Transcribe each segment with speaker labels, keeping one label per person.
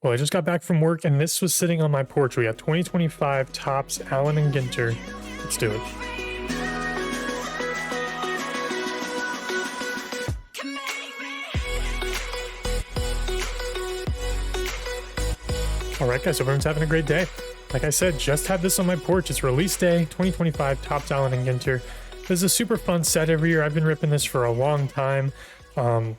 Speaker 1: Well, I just got back from work and this was sitting on my porch. We got 2025 Topps Allen and Ginter. Let's do it. All right, guys, everyone's having a great day. Like I said, just had this on my porch. It's release day, 2025 Topps Allen and Ginter. This is a super fun set every year. I've been ripping this for a long time.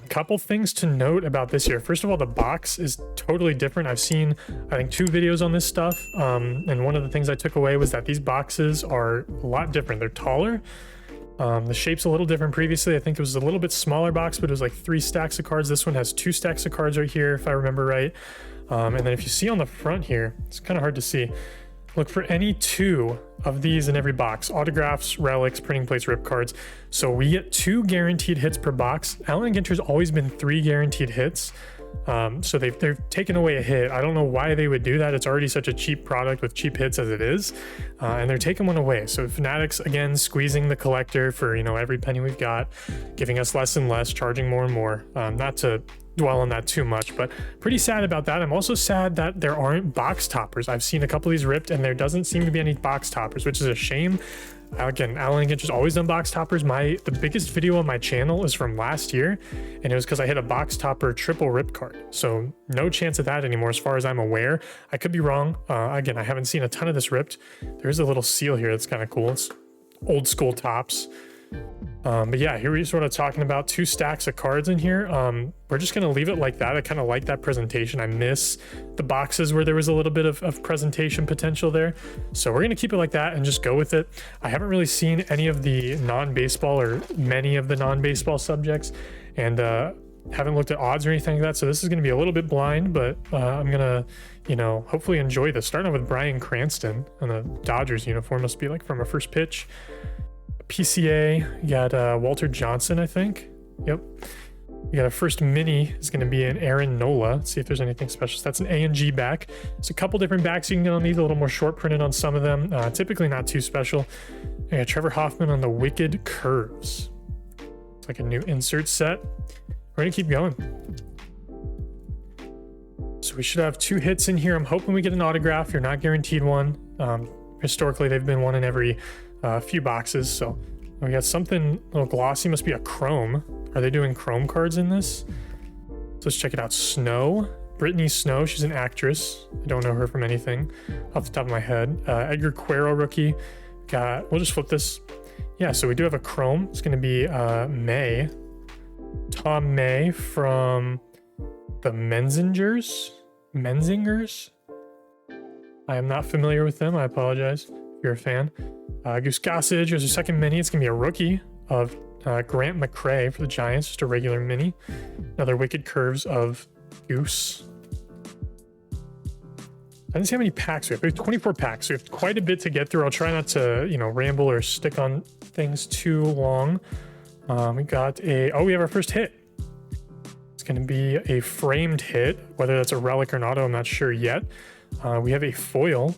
Speaker 1: Couple things to note about this year. First of all, the box is totally different. I've seen, I think, 2 videos on this stuff. And one of the things I took away was that these boxes are a lot different. They're taller. The shape's a little different. Previously, I think it was a little bit smaller box, but it was like 3 stacks of cards. This one has 2 stacks of cards right here, if I remember right. And then if you see on the front here, it's kind of hard to see. Look for any 2 of these in every box: autographs, relics, printing plates, rip cards. So we get 2 guaranteed hits per box. Allen & Ginter's always been 3 guaranteed hits. So they've taken away a hit. I don't know why they would do that. It's already such a cheap product with cheap hits as it is. And they're taking one away. So Fanatics, again, squeezing the collector for, every penny we've got, giving us less and less, charging more and more. Not to dwell on that too much, but pretty sad about that. I'm also sad that there aren't box toppers. I've seen a couple of these ripped and there doesn't seem to be any box toppers, which is a shame. Again, Allen & Ginter's always done box toppers. The biggest video on my channel is from last year, and it was because I hit a box topper triple rip card. So no chance of that anymore as far as I'm aware. I could be wrong. Again, I haven't seen a ton of this ripped. There's a little seal here that's kind of cool. It's old school Topps. But yeah, here we're sort of talking about 2 stacks of cards in here. We're just going to leave it like that. I kind of like that presentation. I miss the boxes where there was a little bit of presentation potential there. So we're going to keep it like that and just go with it. I haven't really seen any of the non-baseball or many of the non-baseball subjects, and haven't looked at odds or anything like that. So this is going to be a little bit blind, but I'm going to, hopefully enjoy this. Starting with Bryan Cranston on the Dodgers uniform. Must be like from a first pitch. PCA, you got Walter Johnson, I think. Yep. You got a first mini is going to be an Aaron Nola. Let's see if there's anything special. So that's an A and G back. There's a couple different backs you can get on these, a little more short printed on some of them. Typically not too special. You got Trevor Hoffman on the Wicked Curves. It's like a new insert set. We're going to keep going. So we should have 2 hits in here. I'm hoping we get an autograph. You're not guaranteed one. Historically, they've been one in every few boxes. So we got something a little glossy. Must be a chrome. Are they doing chrome cards in this? So let's check it out. Snow, Brittany Snow. She's an actress. I don't know her from anything off the top of my head. Edgar Quero rookie. We'll just flip this. Yeah, so we do have a chrome. It's going to be May. Tom May from the Menzingers. I am not familiar with them. I apologize if you're a fan. Goose Gossage is a second mini. It's going to be a rookie of Grant McCray for the Giants, just a regular mini. Another Wicked Curves of Goose. I didn't see how many packs we have. We have 24 packs, so we have quite a bit to get through. I'll try not to, ramble or stick on things too long. We got we have our first hit. It's going to be a framed hit. Whether that's a relic or an auto, I'm not sure yet. We have a foil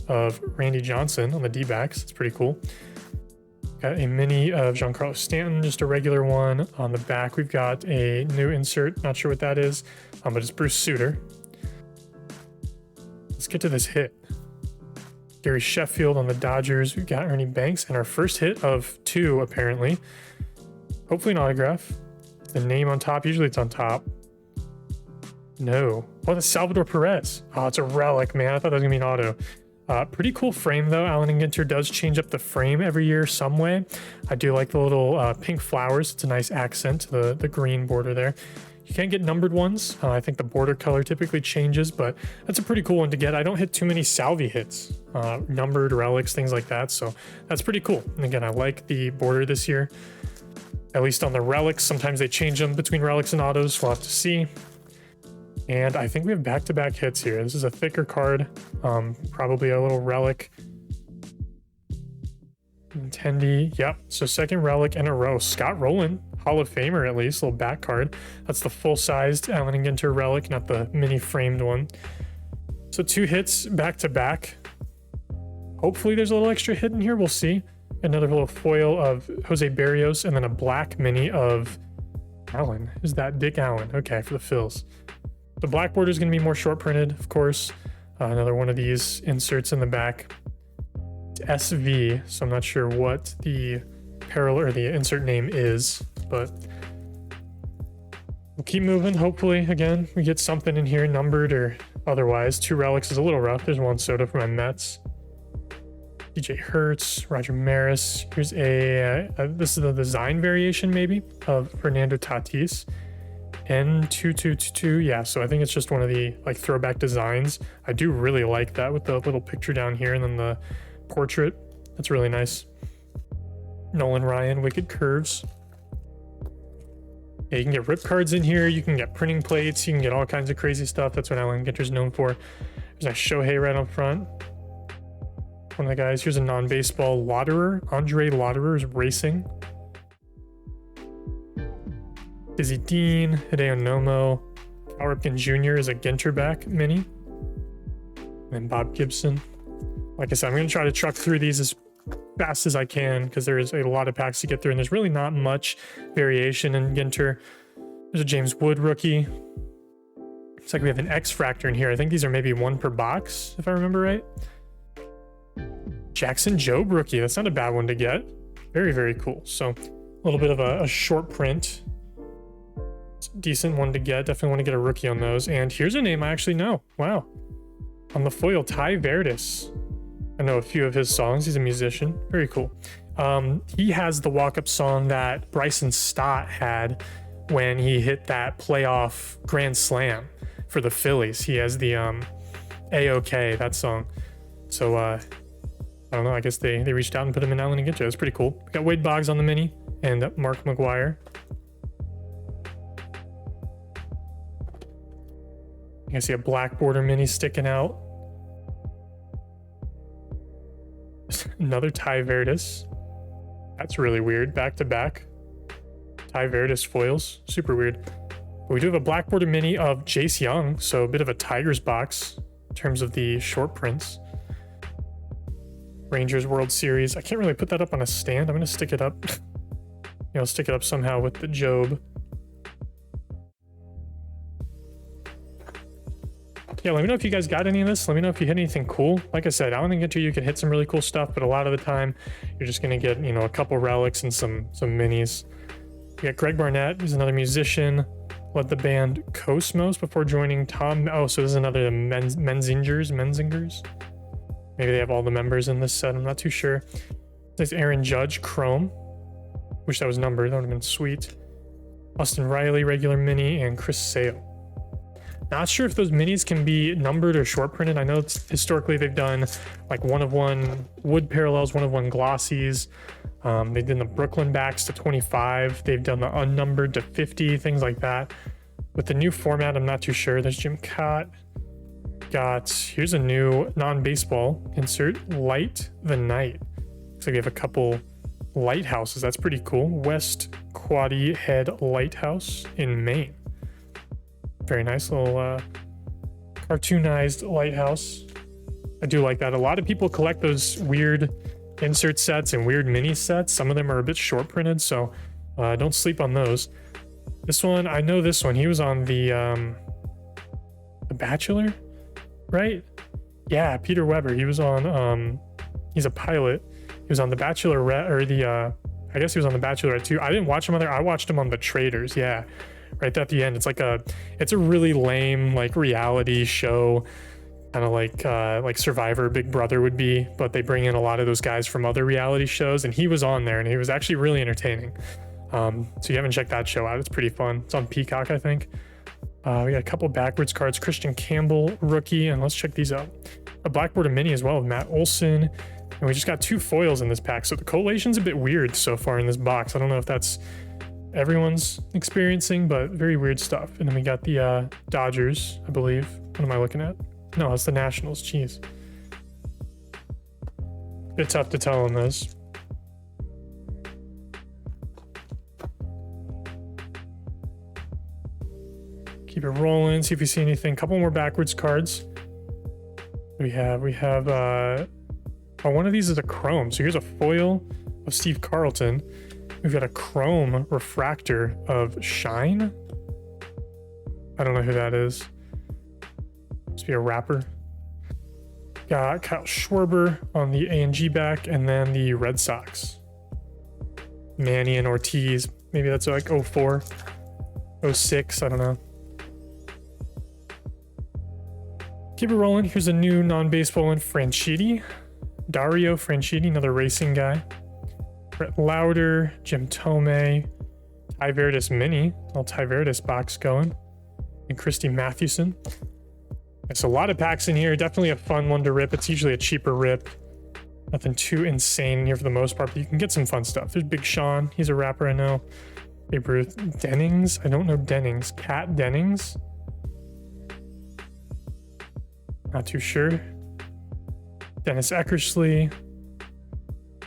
Speaker 1: of Randy Johnson on the D-backs. It's pretty cool. Got a mini of Giancarlo Stanton, just a regular one. On the back, we've got a new insert. Not sure what that is, but it's Bruce Sutter. Let's get to this hit. Gary Sheffield on the Dodgers. We've got Ernie Banks, and our first hit of 2, apparently. Hopefully an autograph. The name on top. Usually it's on top. No. Oh, that's Salvador Perez. Oh, it's a relic, man. I thought that was going to be an auto. Pretty cool frame, though. Allen & Ginter does change up the frame every year some way. I do like the little pink flowers. It's a nice accent to the green border there. You can't get numbered ones. I think the border color typically changes, but that's a pretty cool one to get. I don't hit too many Salvi hits, numbered relics, things like that. So that's pretty cool. And again, I like the border this year, at least on the relics. Sometimes they change them between relics and autos. We'll have to see. And I think we have back-to-back hits here. This is a thicker card, probably a little relic. Intendi, yep. So second relic in a row. Scott Rowland, Hall of Famer at least, little back card. That's the full-sized Allen & Ginter relic, not the mini-framed one. So 2 hits back-to-back. Hopefully there's a little extra hit in here. We'll see. Another little foil of Jose Barrios, and then a black mini of Allen. Is that Dick Allen? Okay, for the Phils. The black border is going to be more short printed, of course. Another one of these inserts in the back. It's SV, so I'm not sure what the parallel or the insert name is, but we'll keep moving. Hopefully, again, we get something in here, numbered or otherwise. 2 relics is a little rough. There's 1 soda for my Mets. DJ Hertz, Roger Maris. Here's this is the design variation maybe of Fernando Tatis. N2222, yeah, so I think it's just one of the like throwback designs. I do really like that with the little picture down here and then the portrait. That's really nice. Nolan Ryan, Wicked Curves. Yeah, you can get rip cards in here, you can get printing plates, you can get all kinds of crazy stuff. That's what Alan Ginter's known for. There's a Shohei right up front. One of the guys. Here's a non-baseball Lauderer. Andre Lauderer is racing. Dizzy Dean, Hideo Nomo, Cal Ripken Jr. is a Ginter back mini. And then Bob Gibson. Like I said, I'm going to try to truck through these as fast as I can because there is a lot of packs to get through and there's really not much variation in Ginter. There's a James Wood rookie. Looks like we have an X-Fractor in here. I think these are maybe 1 per box, if I remember right. Jackson Jobe rookie. That's not a bad one to get. Very, very cool. So a little bit of a short print. It's a decent one to get. Definitely want to get a rookie on those. And here's a name I actually know. Wow. On the foil, Ty Verdes. I know a few of his songs. He's a musician. Very cool. He has the walk-up song that Bryson Stott had when he hit that playoff grand slam for the Phillies. He has the A-OK, that song. So I don't know, I guess they reached out and put him in Allen and Ginter. That's pretty cool. We got Wade Boggs on the mini and Mark McGuire. You can see a black border mini sticking out. Another Ty Verdes. That's really weird. Back to back. Ty Verdes foils. Super weird. But we do have a black border mini of Jace Young. So a bit of a Tigers box in terms of the short prints. Rangers World Series. I can't really put that up on a stand. I'm going to stick it up. Stick it up somehow with the Job. Yeah, let me know if you guys got any of this. Let me know if you hit anything cool. Like I said, Allen and Ginter, you can hit some really cool stuff, but a lot of the time, you're just going to get, a couple relics and some minis. We got Greg Barnett, who's another musician, led the band Cosmos before joining Tom. Oh, so this is another Menzingers. Maybe they have all the members in this set. I'm not too sure. There's Aaron Judge, Chrome. Wish that was numbered. That would have been sweet. Austin Riley, regular mini, and Chris Sale. Not sure if those minis can be numbered or short printed. I know historically they've done like 1-of-1 wood parallels, 1-of-1 glossies. They did the Brooklyn backs to 25. They've done the unnumbered to 50, things like that. With the new format, I'm not too sure. There's Jim Cott. Here's a new non-baseball insert, Light the Night. Looks like we have a couple lighthouses. That's pretty cool. West Quoddy Head Lighthouse in Maine. Very nice little cartoonized lighthouse. I do like that. A lot of people collect those weird insert sets and weird mini sets. Some of them are a bit short printed, so don't sleep on those. This one, I know this one. He was on the Bachelor, right? Yeah, Peter Weber. He was on. He's a pilot. He was on the Bachelorette, or I guess he was on the Bachelorette too. I didn't watch him on there. I watched him on The Traders. Yeah. Right at the end, it's a really lame like reality show, kind of like Survivor, Big Brother would be, but they bring in a lot of those guys from other reality shows, and he was on there, and he was actually really entertaining. So you haven't checked that show out, it's pretty fun. It's on Peacock, I think. We got a couple backwards cards. Christian Campbell, rookie, and let's check these out. A blackboard mini as well with Matt Olson, and we just got 2 foils in this pack, so the collation's a bit weird so far in this box. I don't know if that's everyone's experiencing, but very weird stuff. And then we got the Dodgers, I believe. What am I looking at? No, it's the Nationals. Jeez. Bit tough to tell on those. Keep it rolling, see if we see anything. Couple more backwards cards. We have one of these is a chrome. So here's a foil of Steve Carlton. We've got a chrome refractor of Shine. I don't know who that is. Must be a rapper. Got Kyle Schwarber on the A&G back, and then the Red Sox. Manny and Ortiz. Maybe that's like 04, 06, I don't know. Keep it rolling. Here's a new non-baseball one, Franchitti. Dario Franchitti, another racing guy. Brett Lauder, Jim Tomei, Ty Verdes Mini, little Ty Verdes box going, and Christy Mathewson. There's a lot of packs in here. Definitely a fun one to rip. It's usually a cheaper rip. Nothing too insane in here for the most part, but you can get some fun stuff. There's Big Sean. He's a rapper, I know. Babe Ruth. Dennings. I don't know Dennings. Kat Dennings. Not too sure. Dennis Eckersley,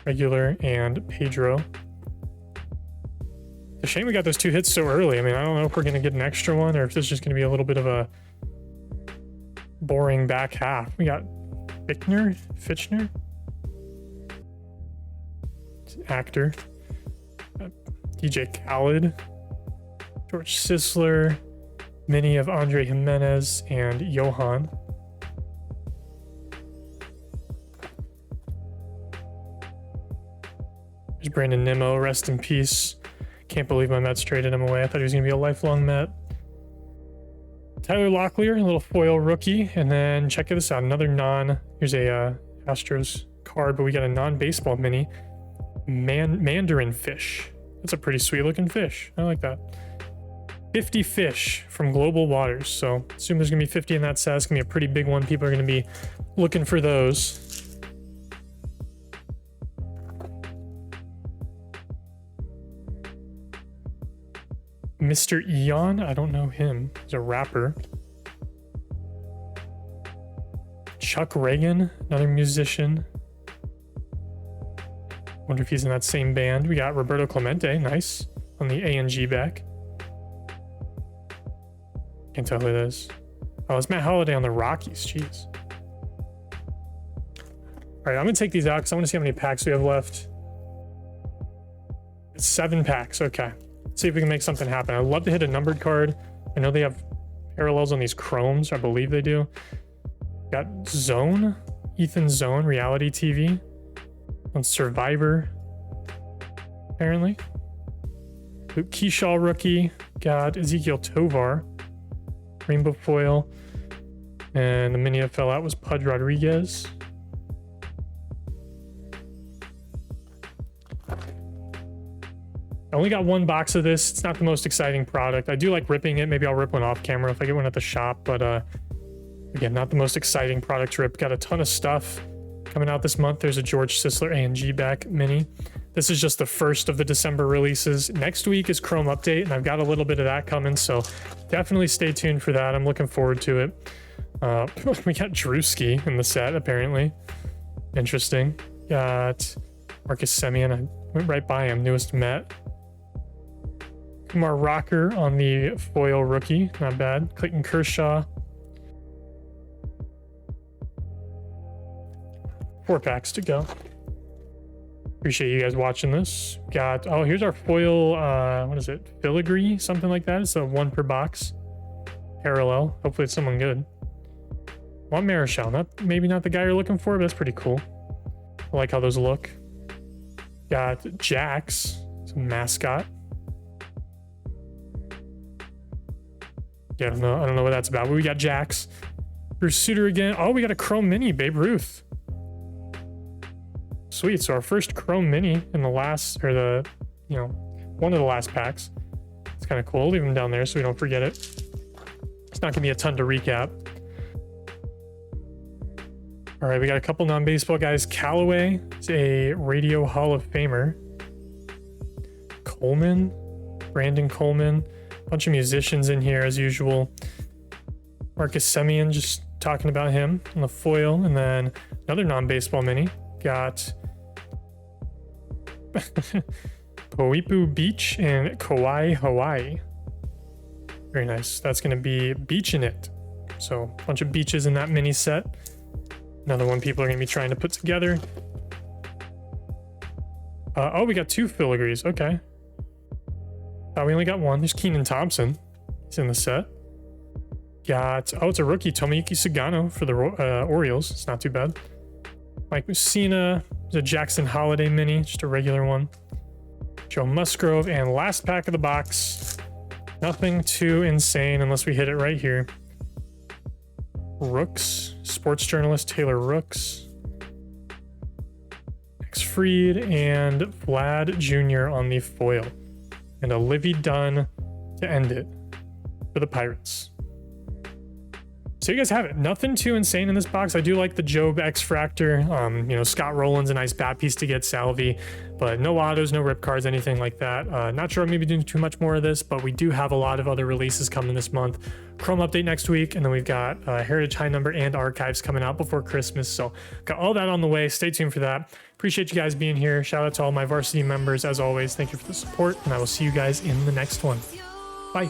Speaker 1: regular, and Pedro. It's a shame we got those 2 hits so early. I mean, I don't know if we're going to get an extra one or if this is just going to be a little bit of a boring back half. We got Fitchner, actor, DJ Khaled, George Sisler, mini of Andre Jimenez, and Johan. There's Brandon Nimmo, rest in peace. Can't believe my Mets traded him away. I thought he was going to be a lifelong Met. Tyler Locklear, a little foil rookie. And then check this out, another here's a Astros card, but we got a non-baseball mini. Mandarin fish. That's a pretty sweet looking fish. I like that. 50 fish from Global Waters. So assume there's going to be 50 in that set. It's going to be a pretty big one. People are going to be looking for those. Mr. Eon, I don't know him. He's a rapper. Chuck Reagan, another musician. Wonder if he's in that same band. We got Roberto Clemente, nice, on the A&G back. Can't tell who it is. Oh, it's Matt Holliday on the Rockies, jeez. All right, I'm gonna take these out because I want to see how many packs we have left. It's 7 packs, okay. See if we can make something happen. I'd love to hit a numbered card. I know they have parallels on these chromes. I believe they do. Got Zone, Ethan Zone, reality TV on Survivor, apparently. Luke Keyshaw rookie. Got Ezekiel Tovar, rainbow foil, and the mini that fell out was Pudge Rodriguez. I only got 1 box of this. It's not the most exciting product. I do like ripping it. Maybe I'll rip one off camera if I get one at the shop. But again, not the most exciting product to rip. Got a ton of stuff coming out this month. There's a George Sisler A&G back mini. This is just the first of the December releases. Next week is Chrome Update, and I've got a little bit of that coming. So definitely stay tuned for that. I'm looking forward to it. We got Drewski in the set, apparently. Interesting. Got Marcus Semien. I went right by him. Newest Met. Kumar Rocker on the foil rookie, not bad. Clayton Kershaw. 4 packs to go. Appreciate you guys watching this. Got, oh, here's our foil, what is it? Filigree, something like that. It's a 1 per box. Parallel. Hopefully it's someone good. Juan Marichal, maybe not the guy you're looking for, but that's pretty cool. I like how those look. Got Jax, some mascot. Yeah, I don't know what that's about, but we got Jax. Bruce Sutter again. Oh, we got a Chrome Mini, Babe Ruth. Sweet, so our first Chrome Mini in the last, or the, one of the last packs. It's kind of cool. I'll leave them down there so we don't forget it. It's not gonna be a ton to recap. All right, we got a couple non-baseball guys. Callaway is a Radio Hall of Famer. Coleman, Brandon Coleman. Bunch of musicians in here as usual. Marcus Semien, just talking about him on the foil. And then another non-baseball mini. Got Poipu Beach and Kauai, Hawaii. Very nice. That's going to be Beach in it. So a bunch of beaches in that mini set. Another one people are going to be trying to put together. Oh, we got 2 filigrees. Okay. We only got 1. There's Keenan Thompson. He's in the set. got, oh, it's a rookie, Tomoyuki Sugano for the Orioles. It's not too bad. Mike Mussina, there's a Jackson Holiday mini, just a regular one. Joe Musgrove, and last pack of the box. Nothing too insane unless we hit it right here. Rooks, sports journalist Taylor Rooks. X Fried and Vlad Jr. on the foil. And a Livy Dunn to end it for the Pirates. So you guys have it. Nothing too insane in this box. I do like the Job X Fractor. You know, Scott Rowland's a nice bat piece to get Salvi, but no autos, no rip cards, anything like that. Not sure I'm going to be doing too much more of this, but we do have a lot of other releases coming this month. Chrome update next week, and then we've got Heritage High Number and Archives coming out before Christmas. So got all that on the way. Stay tuned for that. Appreciate you guys being here. Shout out to all my varsity members. As always, thank you for the support, and I will see you guys in the next one. Bye.